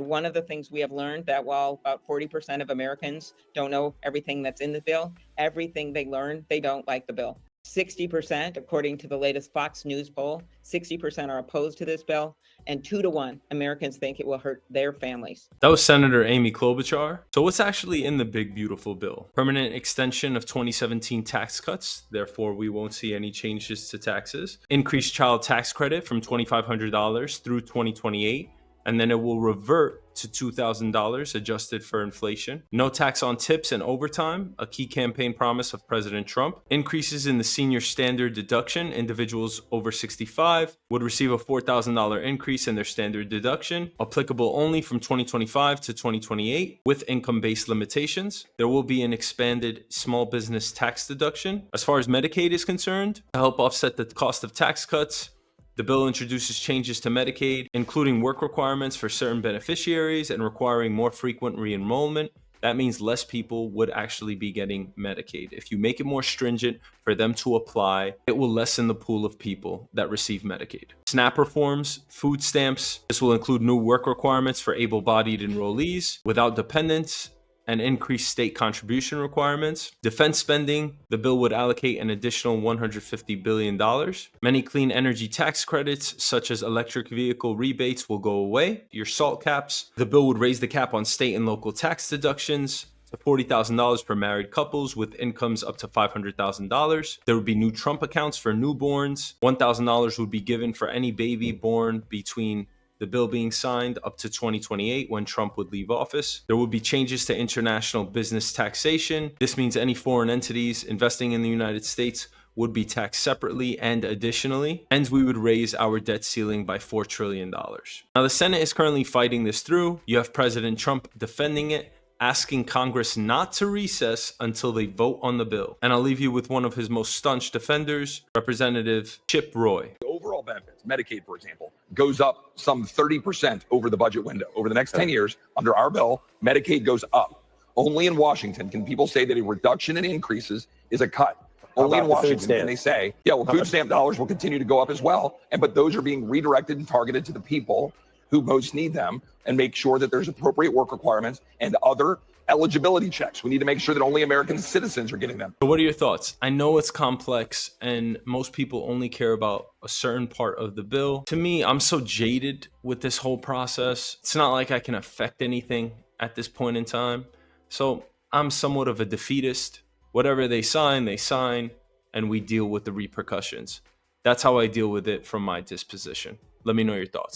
One of the things we have learned that while about 40% of Americans don't know everything that's in the bill, everything they learn, they don't like the bill. 60%, according to the latest Fox News poll, 60% are opposed to this bill, and 2-to-1 Americans think it will hurt their families. That was Senator Amy Klobuchar. So what's actually in the big beautiful bill? Permanent extension of 2017 tax cuts, therefore we won't see any changes to taxes. Increased child tax credit from $2,500 through 2028, and then it will revert to $2,000 adjusted for inflation. No tax on tips and overtime, a key campaign promise of President Trump. Increases in the senior standard deduction. Individuals over 65 would receive a $4,000 increase in their standard deduction, applicable only from 2025 to 2028 with income-based limitations. There will be an expanded small business tax deduction. As far as Medicaid is concerned, to help offset the cost of tax cuts, the bill introduces changes to Medicaid, including work requirements for certain beneficiaries and requiring more frequent re-enrollment. That means less people would actually be getting Medicaid. If you make it more stringent for them to apply, it will lessen the pool of people that receive Medicaid. SNAP reforms, food stamps. This will include new work requirements for able-bodied enrollees without dependents, and increased state contribution requirements. Defense spending, the bill would allocate an additional $150 billion. Many clean energy tax credits, such as electric vehicle rebates, will go away. Your SALT caps, the bill would raise the cap on state and local tax deductions to $40,000 for married couples with incomes up to $500,000. There would be new Trump accounts for newborns. $1,000 would be given for any baby born between the bill being signed up to 2028 when Trump would leave office. There would be changes to international business taxation. This means any foreign entities investing in the United States would be taxed separately and additionally, and we would raise our debt ceiling by $4 trillion. Now, the Senate is currently fighting this through. You have President Trump defending it, asking Congress not to recess until they vote on the bill. And I'll leave you with one of his most staunch defenders, Representative Chip Roy. Overall benefits, Medicaid, for example, goes up some 30% over the budget window. Over the next 10 years, under our bill, Medicaid goes up. Only in Washington can people say that a reduction in increases is a cut. Only in Washington can they say, yeah, well, food stamp dollars will continue to go up as well. But those are being redirected and targeted to the people who most need them, and make sure that there's appropriate work requirements and other eligibility checks. We need to make sure that only American citizens are getting them. So what are your thoughts? I know it's complex and most people only care about a certain part of the bill. To me, I'm so jaded with this whole process. It's not like I can affect anything at this point in time. So I'm somewhat of a defeatist. Whatever they sign, and we deal with the repercussions. That's how I deal with it from my disposition. Let me know your thoughts.